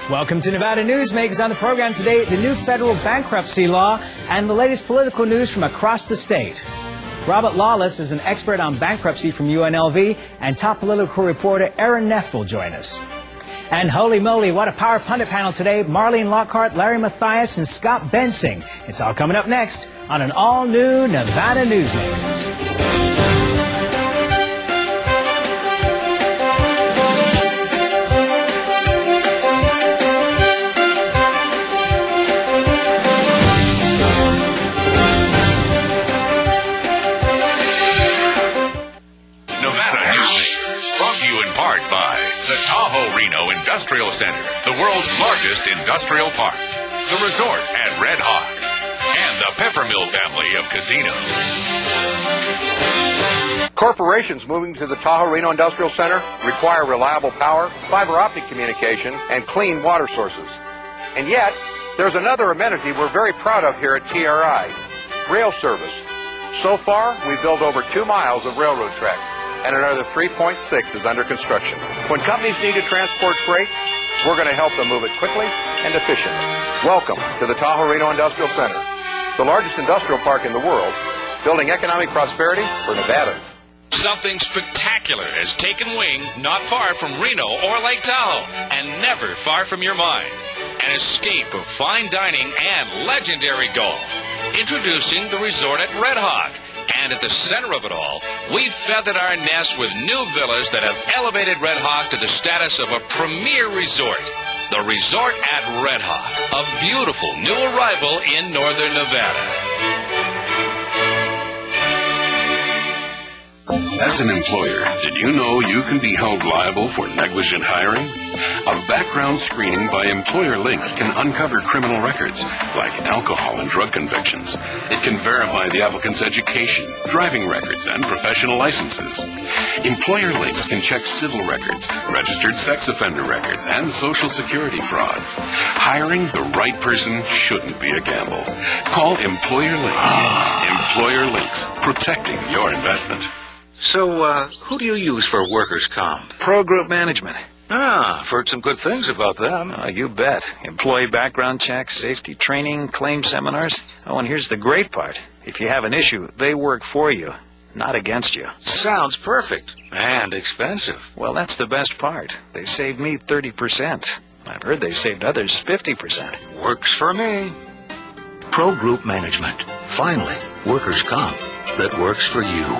Welcome to Nevada Newsmakers. On the program today, the new federal bankruptcy law and the latest political news from across the state. Robert Lawless is an expert on bankruptcy from UNLV, and top political reporter Erin Neff will join us. And holy moly, what a power pundit panel today. Marlene, Lockard, Larry Matheis, and Scott Bensing. It's all coming up next on an all-new Nevada Newsmakers. Industrial Center, the world's largest industrial park, the resort at Red Hawk, and the Peppermill family of casinos. Corporations moving to the Tahoe Reno Industrial Center require reliable power, fiber optic communication, and clean water sources. And yet, there's another amenity we're very proud of here at TRI, rail service. So far, we've built over 2 miles of railroad track, and another 3.6 is under construction. When companies need to transport freight, we're going to help them move it quickly and efficiently. Welcome to the Tahoe Reno Industrial Center, the largest industrial park in the world, building economic prosperity for Nevadans. Something spectacular has taken wing not far from Reno or Lake Tahoe, and never far from your mind. An escape of fine dining and legendary golf. Introducing the resort at Red Hawk. And at the center of it all, we've feathered our nest with new villas that have elevated Red Hawk to the status of a premier resort. The resort at Red Hawk, a beautiful new arrival in northern Nevada. As an employer, did you know you can be held liable for negligent hiring? A background screening by Employer Links can uncover criminal records, like alcohol and drug convictions. It can verify the applicant's education, driving records, and professional licenses. Employer Links can check civil records, registered sex offender records, and Social Security fraud. Hiring the right person shouldn't be a gamble. Call Employer Links. Employer Links, protecting your investment. So, who do you use for workers' comp? Pro Group Management. Ah, I've heard some good things about them. You bet. Employee background checks, safety training, claim seminars. Oh, and here's the great part. If you have an issue, they work for you, not against you. Sounds perfect. And expensive. Well, that's the best part. They saved me 30%. I've heard they've saved others 50%. Works for me. Pro Group Management. Finally, workers' comp that works for you.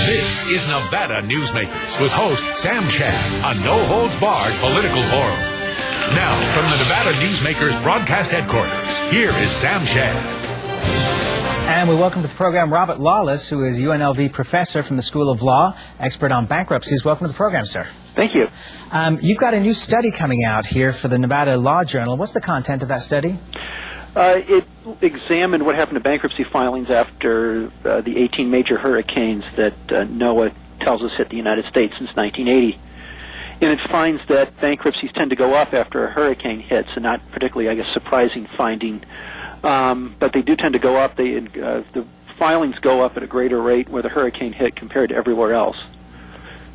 This is Nevada Newsmakers with host Sam Shad, a no-holds-barred political forum. Now, from the Nevada Newsmakers broadcast headquarters, here is Sam Shad. And we welcome to the program Robert Lawless, who is UNLV professor from the School of Law, expert on bankruptcies. Welcome to the program, sir. Thank you. You've got a new study coming out here for the Nevada Law Journal. What's the content of that study? It examined what happened to bankruptcy filings after the 18 major hurricanes that NOAA tells us hit the United States since 1980. And it finds that bankruptcies tend to go up after a hurricane hits, and not particularly, I guess, surprising finding. But they do tend to go up. The filings go up at a greater rate where the hurricane hit compared to everywhere else.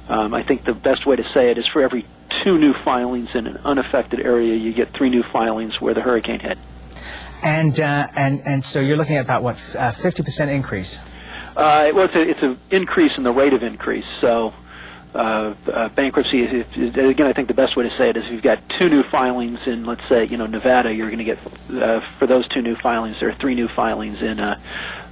I think the best way to say it is for every 2 new filings in an unaffected area, you get 3 new filings where the hurricane hit. And so you're looking at about, what, 50% increase? Well, it's an increase in the rate of increase. So bankruptcy, again, I think the best way to say it is if you've got 2 new filings in, let's say, Nevada, you're going to get, for those 2 new filings, there are 3 new filings in,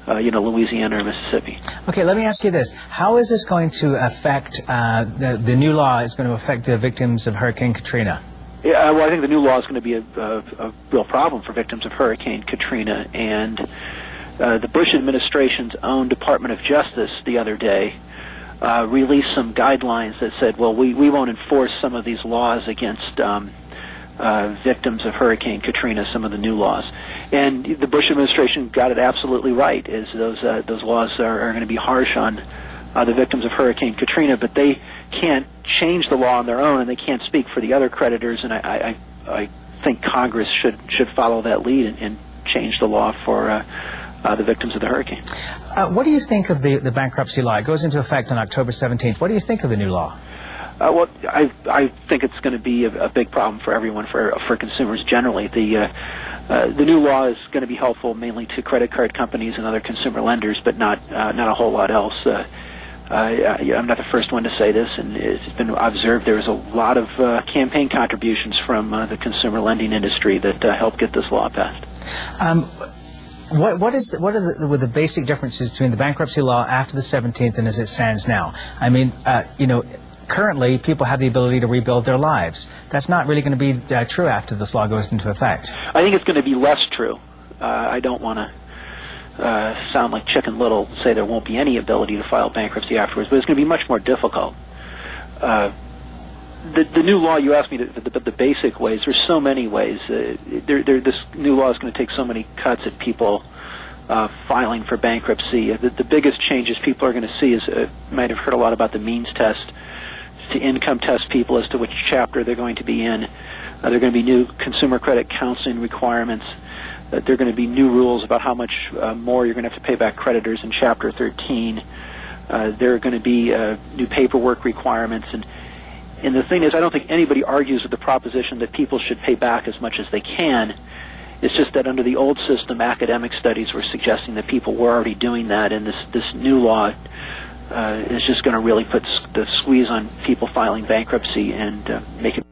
Louisiana or Mississippi. Okay, let me ask you this. How is this going to affect, the new law is going to affect the victims of Hurricane Katrina? Yeah, well, I think the new law is going to be a real problem for victims of Hurricane Katrina, and the Bush administration's own Department of Justice the other day released some guidelines that said, well, we won't enforce some of these laws against victims of Hurricane Katrina, some of the new laws. And the Bush administration got it absolutely right, is those laws are going to be harsh on the victims of Hurricane Katrina, but they can't change the law on their own, and they can't speak for the other creditors, and I think Congress should follow that lead and change the law for the victims of the hurricane. What do you think of the bankruptcy law? It goes into effect on October 17th. What do you think of the new law? Well, I think it's going to be a big problem for everyone, for consumers generally. The new law is going to be helpful mainly to credit card companies and other consumer lenders, but not a whole lot else. I'm not the first one to say this, and it's been observed there was a lot of campaign contributions from the consumer lending industry that helped get this law passed. What are the basic differences between the bankruptcy law after the 17th and as it stands now? I mean, currently people have the ability to rebuild their lives. That's not really going to be true after this law goes into effect. I think it's going to be less true. I don't want to sound like Chicken Little, say there won't be any ability to file bankruptcy afterwards, but it's going to be much more difficult. The new law, you asked me the basic ways. There's so many ways. This new law is going to take so many cuts at people filing for bankruptcy. The biggest changes people are going to see is, you might have heard a lot about the means test, to income test people as to which chapter they're going to be in. There are going to be new consumer credit counseling requirements. There are going to be new rules about how much more you're going to have to pay back creditors in Chapter 13. There are going to be new paperwork requirements. And the thing is, I don't think anybody argues with the proposition that people should pay back as much as they can. It's just that under the old system, academic studies were suggesting that people were already doing that, and this new law is just going to really put the squeeze on people filing bankruptcy and make it,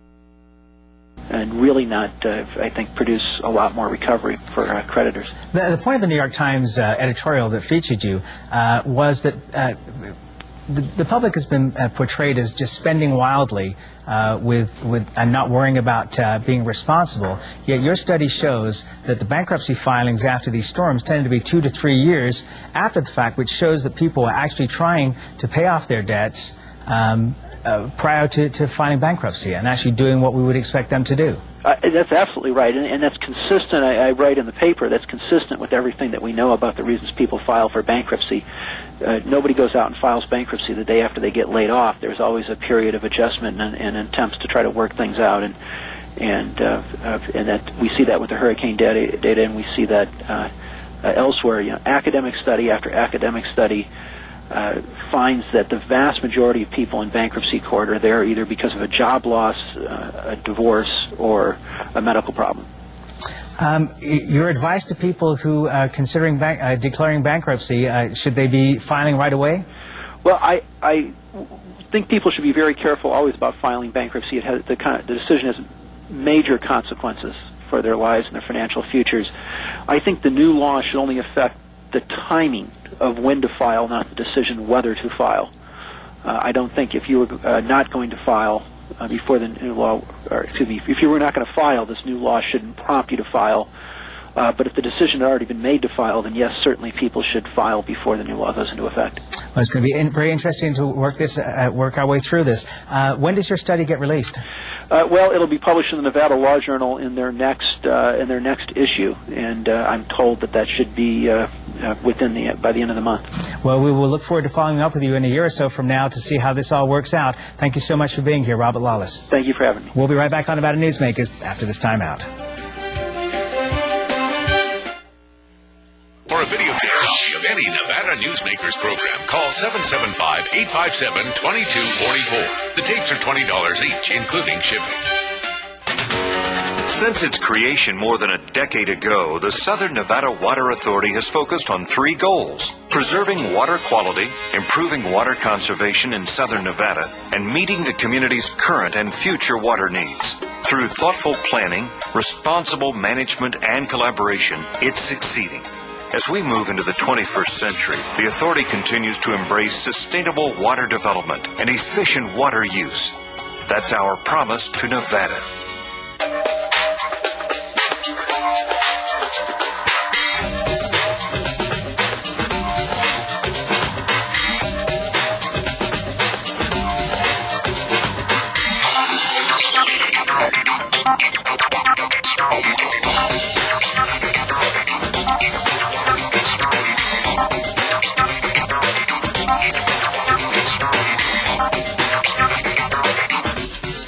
and really not, I think, produce a lot more recovery for creditors. The point of the New York Times editorial that featured you was that the public has been portrayed as just spending wildly and not worrying about being responsible. Yet your study shows that the bankruptcy filings after these storms tend to be 2 to 3 years after the fact, which shows that people are actually trying to pay off their debts prior to filing bankruptcy and actually doing what we would expect them to do. That's absolutely right, and that's consistent. I write in the paper that's consistent with everything that we know about the reasons people file for bankruptcy. Nobody goes out and files bankruptcy the day after they get laid off. There's always a period of adjustment and attempts to try to work things out, and that we see that with the hurricane data, and we see that elsewhere. Academic study after academic study finds that the vast majority of people in bankruptcy court are there either because of a job loss, a divorce, or a medical problem. Your advice to people who are considering declaring bankruptcy, should they be filing right away? Well, I think people should be very careful always about filing bankruptcy. The decision has major consequences for their lives and their financial futures. I think the new law should only affect the timing of when to file, not the decision whether to file. I don't think if you were not going to file before the new law, or excuse me, if you were not going to file, this new law shouldn't prompt you to file. But if the decision had already been made to file, then yes, certainly people should file before the new law goes into effect. Well, it's going to be very interesting to work our way through this. When does your study get released? Well, it'll be published in the Nevada Law Journal in their next issue, and I'm told that should be by the end of the month. Well, we will look forward to following up with you in a year or so from now to see how this all works out. Thank you so much for being here, Robert Lawless. Thank you for having me. We'll be right back on Nevada Newsmakers after this time out. For a videotape of any Nevada Newsmakers program, call 775-857-2244. The tapes are $20 each, including shipping. Since its creation more than a decade ago, the Southern Nevada Water Authority has focused on 3 goals: preserving water quality, improving water conservation in Southern Nevada, and meeting the community's current and future water needs. Through thoughtful planning, responsible management, and collaboration, it's succeeding. As we move into the 21st century, the authority continues to embrace sustainable water development and efficient water use. That's our promise to Nevada.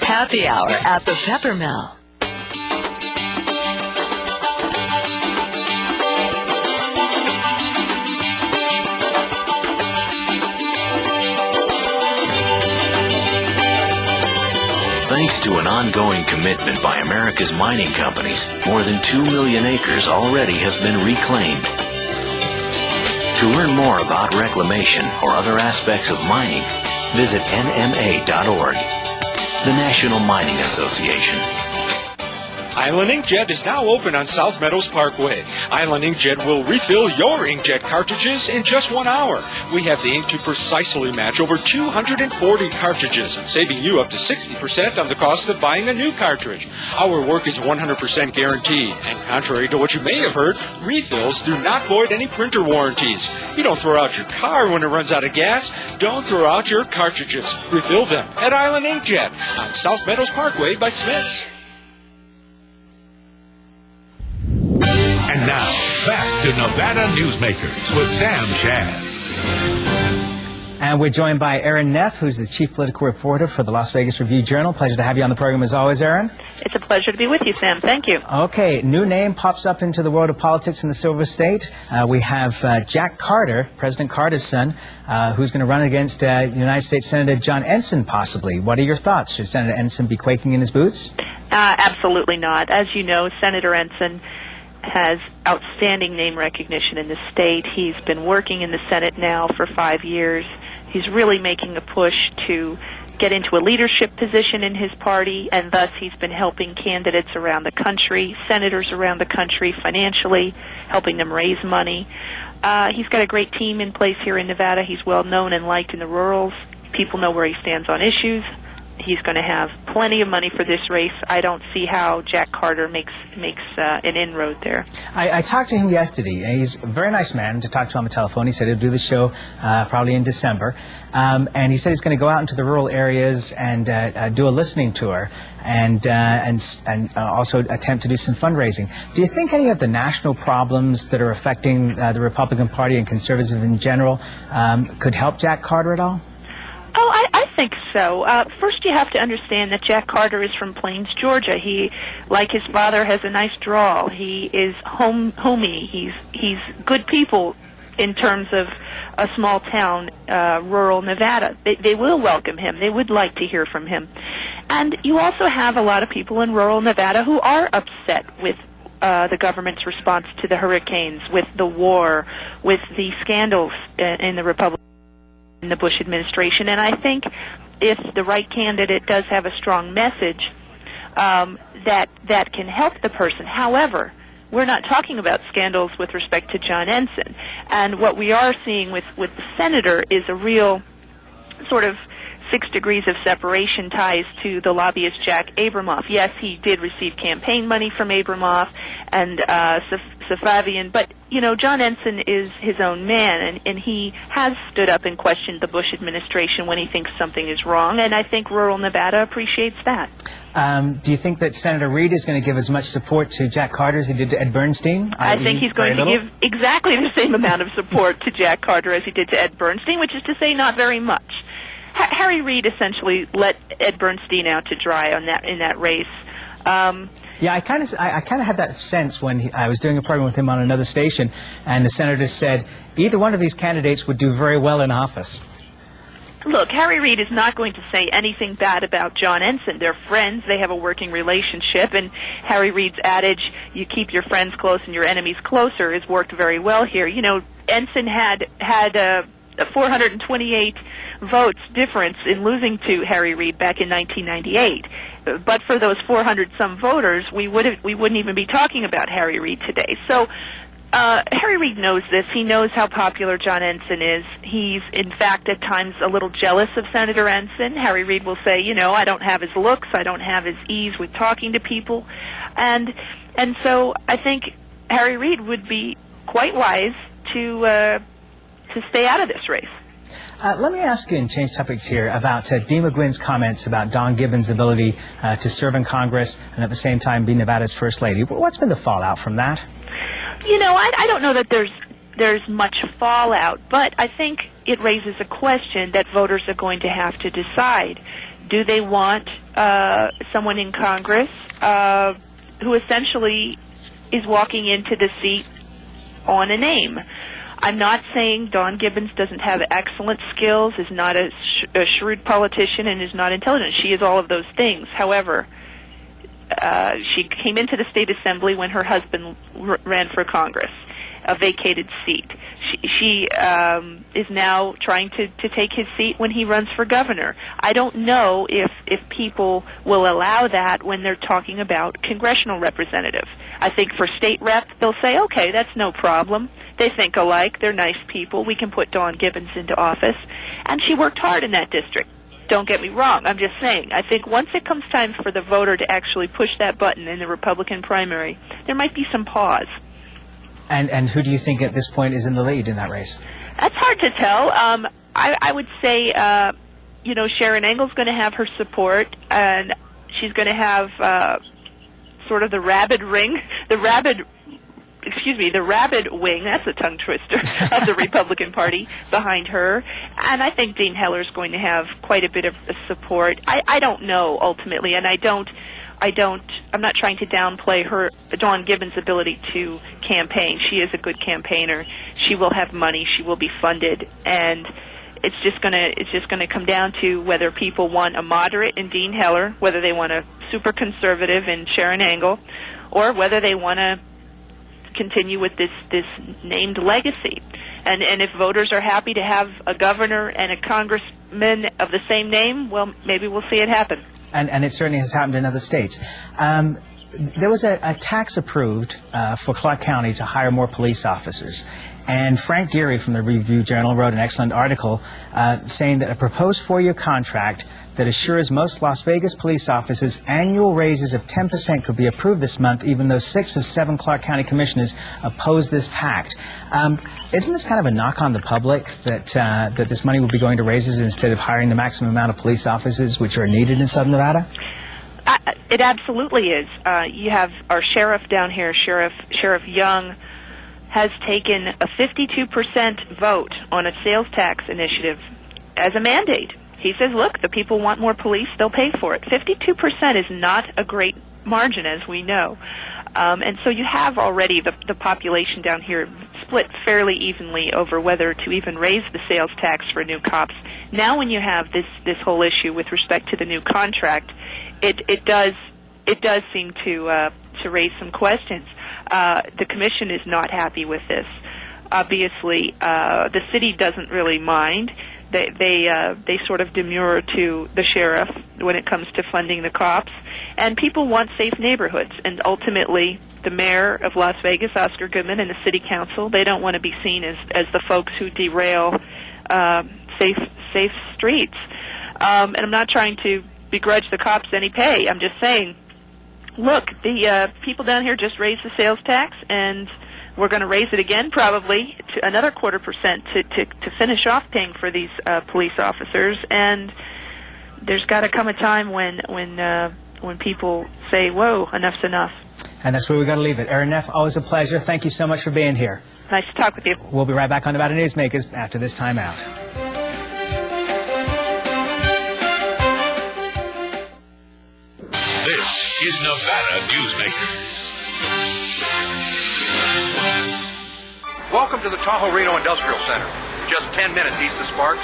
Happy Hour at the Peppermill. Thanks to an ongoing commitment by America's mining companies, more than 2 million acres already have been reclaimed. To learn more about reclamation or other aspects of mining, visit nma.org. The National Mining Association. Island Inkjet is now open on South Meadows Parkway. Island Inkjet will refill your inkjet cartridges in just 1 hour. We have the ink to precisely match over 240 cartridges, saving you up to 60% on the cost of buying a new cartridge. Our work is 100% guaranteed, and contrary to what you may have heard, refills do not void any printer warranties. You don't throw out your car when it runs out of gas. Don't throw out your cartridges. Refill them at Island Inkjet on South Meadows Parkway by Smith's. And now, back to Nevada Newsmakers with Sam Shad. And we're joined by Erin Neff, who's the chief political reporter for the Las Vegas Review-Journal. Pleasure to have you on the program as always, Erin. It's a pleasure to be with you, Sam. Thank you. Okay, new name pops up into the world of politics in the Silver State. We have Jack Carter, President Carter's son, who's going to run against United States Senator John Ensign, possibly. What are your thoughts? Should Senator Ensign be quaking in his boots? Absolutely not. As you know, Senator Ensign has outstanding name recognition in the state. He's been working in the Senate now for 5 years. He's really making a push to get into a leadership position in his party, and thus he's been helping candidates around the country, senators around the country financially, helping them raise money. He's got a great team in place here in Nevada. He's well known and liked in the rurals. People know where he stands on issues. He's going to have plenty of money for this race. I don't see how Jack Carter makes an inroad there. I talked to him yesterday. He's a very nice man to talk to on the telephone. He said he'll do the show probably in December. And he said he's going to go out into the rural areas and do a listening tour and also attempt to do some fundraising. Do you think any of the national problems that are affecting the Republican Party and conservatives in general could help Jack Carter at all? Oh, I think so. First, you have to understand that Jack Carter is from Plains, Georgia. He, like his father, has a nice drawl. He is homey. He's good people in terms of a small town, rural Nevada. They will welcome him. They would like to hear from him. And you also have a lot of people in rural Nevada who are upset with the government's response to the hurricanes, with the war, with the scandals in the Republican. In the Bush administration, and I think if the right candidate does have a strong message, that can help the person. However, we're not talking about scandals with respect to John Ensign, and what we are seeing with the senator is a real sort of 6 degrees of separation ties to the lobbyist Jack Abramoff. Yes, he did receive campaign money from Abramoff and Safavian, but, you know, John Ensign is his own man, and he has stood up and questioned the Bush administration when he thinks something is wrong, and I think rural Nevada appreciates that. Do you think that Senator Reid is going to give as much support to Jack Carter as he did to Ed Bernstein? I think he's going to give exactly the same amount of support to Jack Carter as he did to Ed Bernstein, which is to say not very much. Harry Reid essentially let Ed Bernstein out to dry on that in that race. Yeah, I kind of had that sense when I was doing a program with him on another station, and the senator said either one of these candidates would do very well in office. Look, Harry Reid is not going to say anything bad about John Ensign. They're friends. They have a working relationship, and Harry Reid's adage, you keep your friends close and your enemies closer, has worked very well here. You know, Ensign had a 428 votes difference in losing to Harry Reid back in 1998. But for those 400-some voters, we wouldn't even be talking about Harry Reid today. So Harry Reid knows this. He knows how popular John Ensign is. He's, in fact, at times a little jealous of Senator Ensign. Harry Reid will say, you know, I don't have his looks, I don't have his ease with talking to people. And so I think Harry Reid would be quite wise to stay out of this race. Let me ask you, and change topics here, about Dee McGuinn's comments about Don Gibbons' ability to serve in Congress and at the same time be Nevada's First Lady. What's been the fallout from that? You know, I don't know that there's much fallout, but I think it raises a question that voters are going to have to decide. Do they want someone in Congress who essentially is walking into the seat on a name? I'm not saying Don Gibbons doesn't have excellent skills, is not a a shrewd politician and is not intelligent. She is all of those things. However, she came into the state assembly when her husband ran for Congress, a vacated seat. She is now trying to take his seat when he runs for governor. I don't know if people will allow that when they're talking about congressional representatives. I think for state rep, they'll say, okay, that's no problem. They think alike. They're nice people. We can put Dawn Gibbons into office. And she worked hard in that district. Don't get me wrong. I'm just saying, I think once it comes time for the voter to actually push that button in the Republican primary, there might be some pause. And who do you think at this point is in the lead in that race? That's hard to tell. I would say, Sharon Engel's going to have her support, and she's going to have sort of the rabid wing, that's a tongue twister, of the Republican Party behind her. And I think Dean Heller's going to have quite a bit of support. I don't know, ultimately, and I'm not trying to downplay Dawn Gibbons' ability to campaign. She is a good campaigner. She will have money. She will be funded, and it's just gonna come down to whether people want a moderate in Dean Heller, whether they want a super conservative in Sharon Engel, or whether they want to continue with this named legacy. And if voters are happy to have a governor and a congressman of the same name, well, maybe we'll see it happen. And it certainly has happened in other states. There was a tax approved for Clark County to hire more police officers. And Frank Geary from the Review-Journal wrote an excellent article saying that a proposed 4-year contract that assures most Las Vegas police officers annual raises of 10% could be approved this month, even though 6 of 7 Clark County commissioners oppose this pact. Isn't this kind of a knock on the public that this money will be going to raises instead of hiring the maximum amount of police officers which are needed in Southern Nevada? It absolutely is. You have our sheriff down here, Sheriff Young, has taken a 52% vote on a sales tax initiative as a mandate. He says, look, the people want more police, they'll pay for it. 52% is not a great margin, as we know. And so you have already the population down here split fairly evenly over whether to even raise the sales tax for new cops. Now when you have this whole issue with respect to the new contract, it does seem to raise some questions. The commission is not happy with this. Obviously, the city doesn't really mind. They sort of demur to the sheriff when it comes to funding the cops, and people want safe neighborhoods. And ultimately, the mayor of Las Vegas, Oscar Goodman, and the city council, they don't want to be seen as the folks who derail safe streets. And I'm not trying to begrudge the cops any pay. I'm just saying, look, the people down here just raised the sales tax, and we're going to raise it again, probably to another 0.25% to finish off paying for these police officers. And there's got to come a time when people say, "Whoa, enough's enough." And that's where we got to leave it. Erin Neff, always a pleasure. Thank you so much for being here. Nice to talk with you. We'll be right back on Nevada Newsmakers after this time out. This is Nevada Newsmakers. Welcome to the Tahoe Reno Industrial Center, just 10 minutes east of Sparks.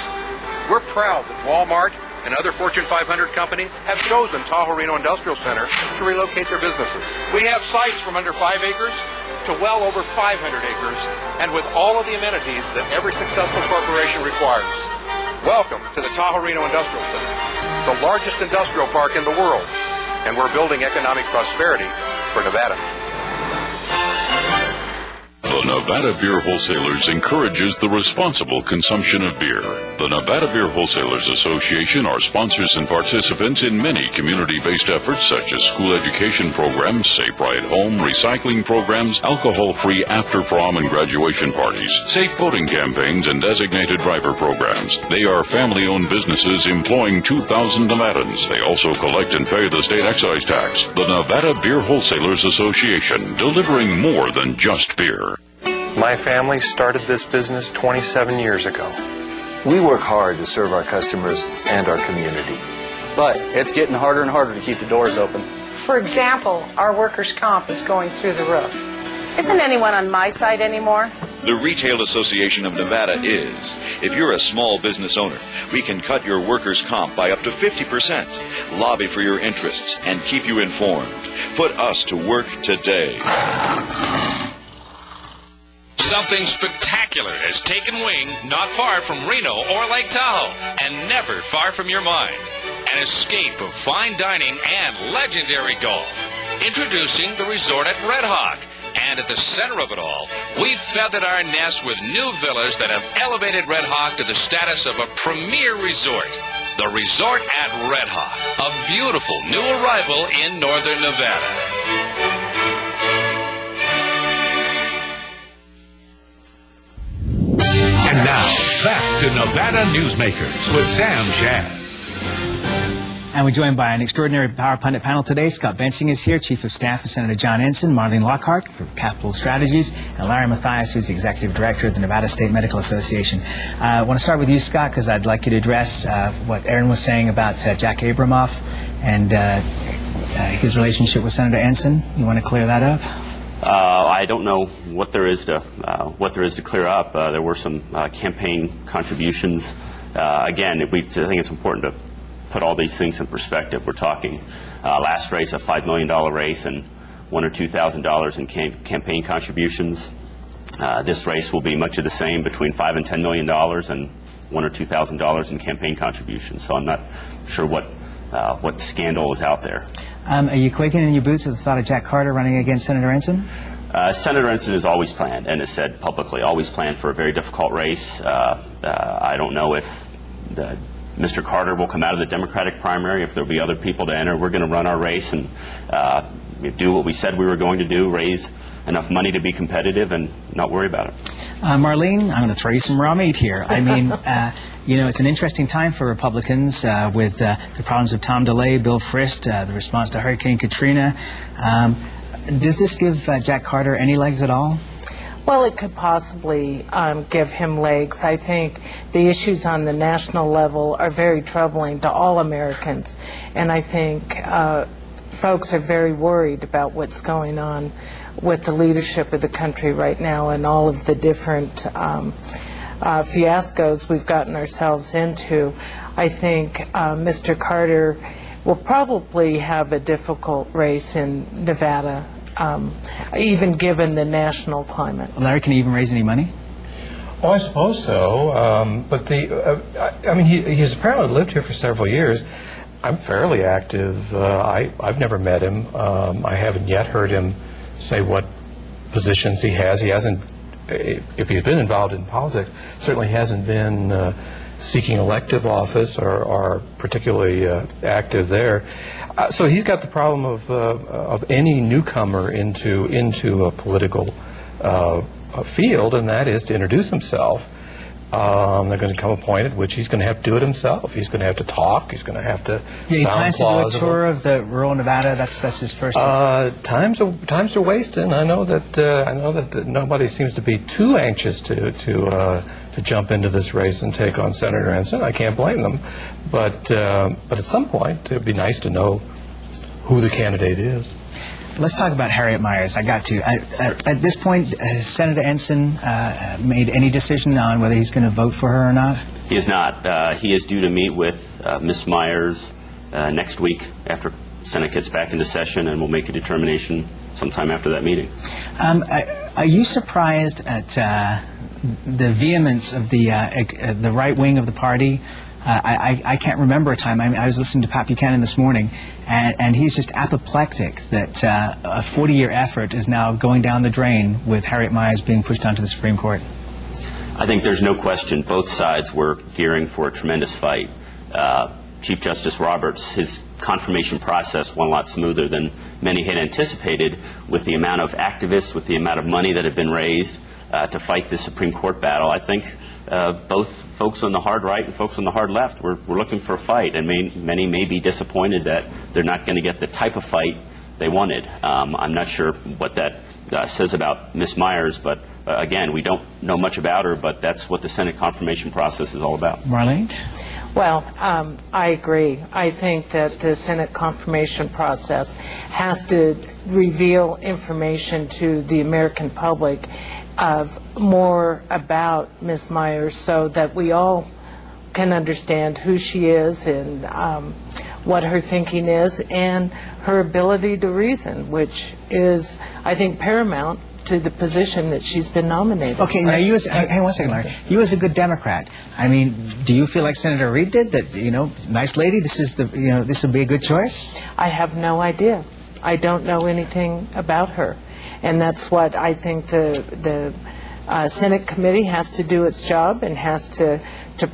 We're proud that Walmart and other Fortune 500 companies have chosen Tahoe Reno Industrial Center to relocate their businesses. We have sites from under 5 acres to well over 500 acres, and with all of the amenities that every successful corporation requires. Welcome to the Tahoe Reno Industrial Center, the largest industrial park in the world, and we're building economic prosperity for Nevadans. The Nevada Beer Wholesalers encourages the responsible consumption of beer. The Nevada Beer Wholesalers Association are sponsors and participants in many community-based efforts such as school education programs, safe ride home, recycling programs, alcohol-free after-prom and graduation parties, safe boating campaigns, and designated driver programs. They are family-owned businesses employing 2,000 Nevadans. They also collect and pay the state excise tax. The Nevada Beer Wholesalers Association, delivering more than just beer. My family started this business 27 years ago. We work hard to serve our customers and our community. But it's getting harder and harder to keep the doors open. For example, our workers' comp is going through the roof. Isn't anyone on my side anymore? The Retail Association of Nevada is. If you're a small business owner, we can cut your workers' comp by up to 50%, lobby for your interests, and keep you informed. Put us to work today. Something spectacular has taken wing not far from Reno or Lake Tahoe, and never far from your mind. An escape of fine dining and legendary golf. Introducing the resort at Red Hawk. And at the center of it all, we've feathered our nest with new villas that have elevated Red Hawk to the status of a premier resort. The Resort at Red Hawk, a beautiful new arrival in northern Nevada. And now, back to Nevada Newsmakers with Sam Shad. And we're joined by an extraordinary Power Pundit panel today. Scott Bensing is here, Chief of Staff of Senator John Ensign, Marlene Lockard for Capital Strategies, and Larry Matheis, who's the Executive Director of the Nevada State Medical Association. I want to start with you, Scott, because I'd like you to address what Erin was saying about Jack Abramoff and his relationship with Senator Ensign. You want to clear that up? I don't know what there is to clear up. There were some campaign contributions. Again, I think it's important to put all these things in perspective. We're talking last race, a $5 million race, and $1,000 or $2,000 in campaign contributions. This race will be much of the same, between $5 and $10 million, and $1,000 or $2,000 in campaign contributions. So I'm not sure what scandal is out there. Are you quaking in your boots at the thought of Jack Carter running against Senator Ensign? Senator Ensign has always planned, and has said publicly, always planned for a very difficult race. I don't know if Mr. Carter will come out of the Democratic primary, if there'll be other people to enter. We're going to run our race and do what we said we were going to do, raise enough money to be competitive and not worry about it. Marlene, I'm going to throw you some raw meat here. I mean, you know, it's an interesting time for Republicans with the problems of Tom DeLay, Bill Frist, the response to Hurricane Katrina. Does this give Jack Carter any legs at all? Well, it could possibly give him legs. I think the issues on the national level are very troubling to all Americans, and I think folks are very worried about what's going on with the leadership of the country right now and all of the different fiascos we've gotten ourselves into. I think Mr. Carter will probably have a difficult race in Nevada, even given the national climate. Larry, can he even raise any money? Oh, I suppose so. But I mean, he's apparently lived here for several years. I'm fairly active. I've never met him. I haven't yet heard him say what positions he has. He hasn't, if he's been involved in politics, certainly hasn't been seeking elective office or particularly active there. So he's got the problem of any newcomer into a political field, and that is to introduce himself. They're going to come a point at which he's going to have to do it himself. He's going to have to talk. He's going to have to he sound plans plausible. to do a tour of the rural Nevada. That's his first. Times are wasting. I know that nobody seems to be too anxious to jump into this race and take on Senator Ensign. I can't blame them, but at some point it would be nice to know who the candidate is. Let's talk about Harriet Miers. I got to. At this point, has Senator Ensign made any decision on whether he's going to vote for her or not? He is not. He is due to meet with Ms. Miers next week after Senate gets back into session, and we'll make a determination sometime after that meeting. Are you surprised at the vehemence of the right wing of the party? I can't remember a time. I was listening to Pat Buchanan this morning, and he's just apoplectic that a 40-year effort is now going down the drain with Harriet Miers being pushed onto the Supreme Court. I think there's no question both sides were gearing for a tremendous fight. Chief Justice Roberts, his confirmation process went a lot smoother than many had anticipated, with the amount of activists, with the amount of money that had been raised to fight this Supreme Court battle. I think both folks on the hard right and folks on the hard left were looking for a fight, and many may be disappointed that they're not going to get the type of fight they wanted. I'm not sure what that says about Ms. Miers, but again, we don't know much about her, but that's what the Senate confirmation process is all about. Marlene? Well, I agree. I think that the Senate confirmation process has to reveal information to the American public of more about Ms. Myers so that we all can understand who she is and what her thinking is and her ability to reason, which is, I think, paramount to the position that she's been nominated. Okay, now you as, hang on one second, Larry. You as a good Democrat, I mean, do you feel like Senator Reid did, that, you know, nice lady, this is the, you know, this would be a good choice? I have no idea. I don't know anything about her. And that's what I think the Senate committee has to do its job and has to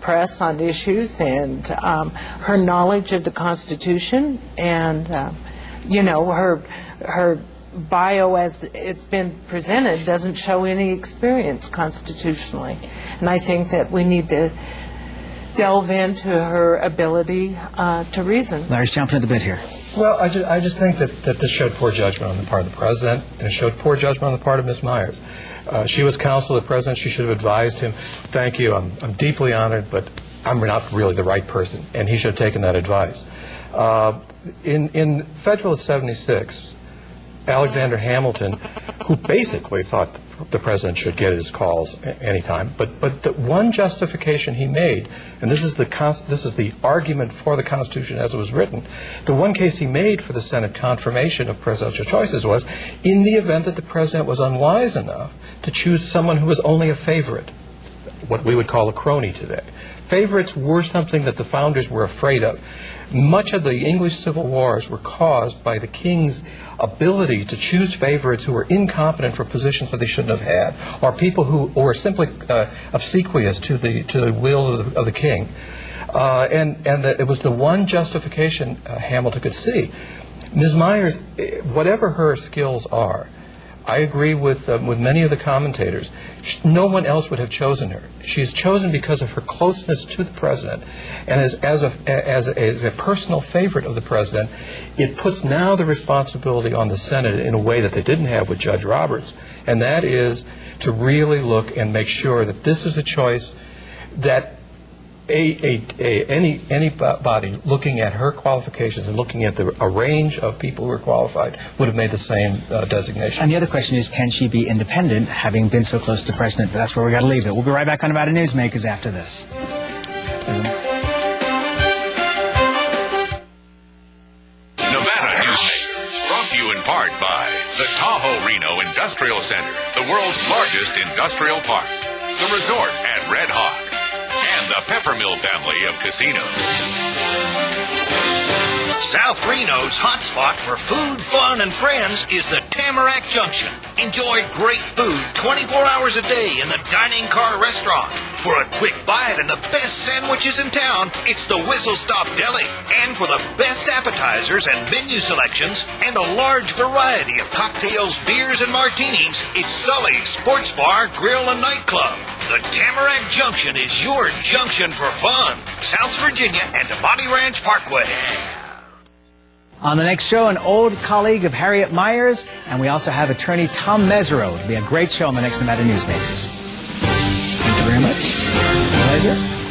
press on issues, and her knowledge of the Constitution and, you know, her bio as it's been presented doesn't show any experience constitutionally. And I think that we need to delve into her ability to reason. Larry's jumping at the bit here. Well, I just think that this showed poor judgment on the part of the President, and it showed poor judgment on the part of Ms. Myers. She was counsel of the President. She should have advised him, thank you, I'm deeply honored, but I'm not really the right person, and he should have taken that advice. In Federalist 76, Alexander Hamilton, who basically thought the President should get his calls anytime, but the one justification he made, and this is the argument for the Constitution as it was written, the one case he made for the Senate confirmation of presidential choices was in the event that the President was unwise enough to choose someone who was only a favorite, what we would call a crony today. Favorites were something that the founders were afraid of. Much of the English civil wars were caused by the king's ability to choose favorites who were incompetent for positions that they shouldn't have had, or people who were simply obsequious to the will of the king. It was the one justification Hamilton could see. Ms. Myers, whatever her skills are, I agree with many of the commentators. No one else would have chosen her. She is chosen because of her closeness to the President, and as a personal favorite of the President, it puts now the responsibility on the Senate in a way that they didn't have with Judge Roberts, and that is to really look and make sure that this is a choice that anybody looking at her qualifications and looking at a range of people who are qualified would have made the same designation. And the other question is, can she be independent, having been so close to the President? But that's where we got to leave it. We'll be right back on Nevada Newsmakers after this. Nevada Newsmakers, brought to you in part by the Tahoe Reno Industrial Center, the world's largest industrial park, the resort at Red Hawk, and the Peppermill family of casinos. South Reno's hotspot for food, fun, and friends is the Tamarack Junction. Enjoy great food 24 hours a day in the Dining Car Restaurant. For a quick bite and the best sandwiches in town, it's the Whistle Stop Deli. And for the best appetizers and menu selections and a large variety of cocktails, beers, and martinis, it's Sully's Sports Bar, Grill, and Nightclub. The Tamarack Junction is your junction for fun. South Virginia and Amati Ranch Parkway. On the next show, an old colleague of Harriet Myers, and we also have attorney Tom Mesereau. It'll be a great show on the next Nevada Newsmakers. Thank you very much. Pleasure.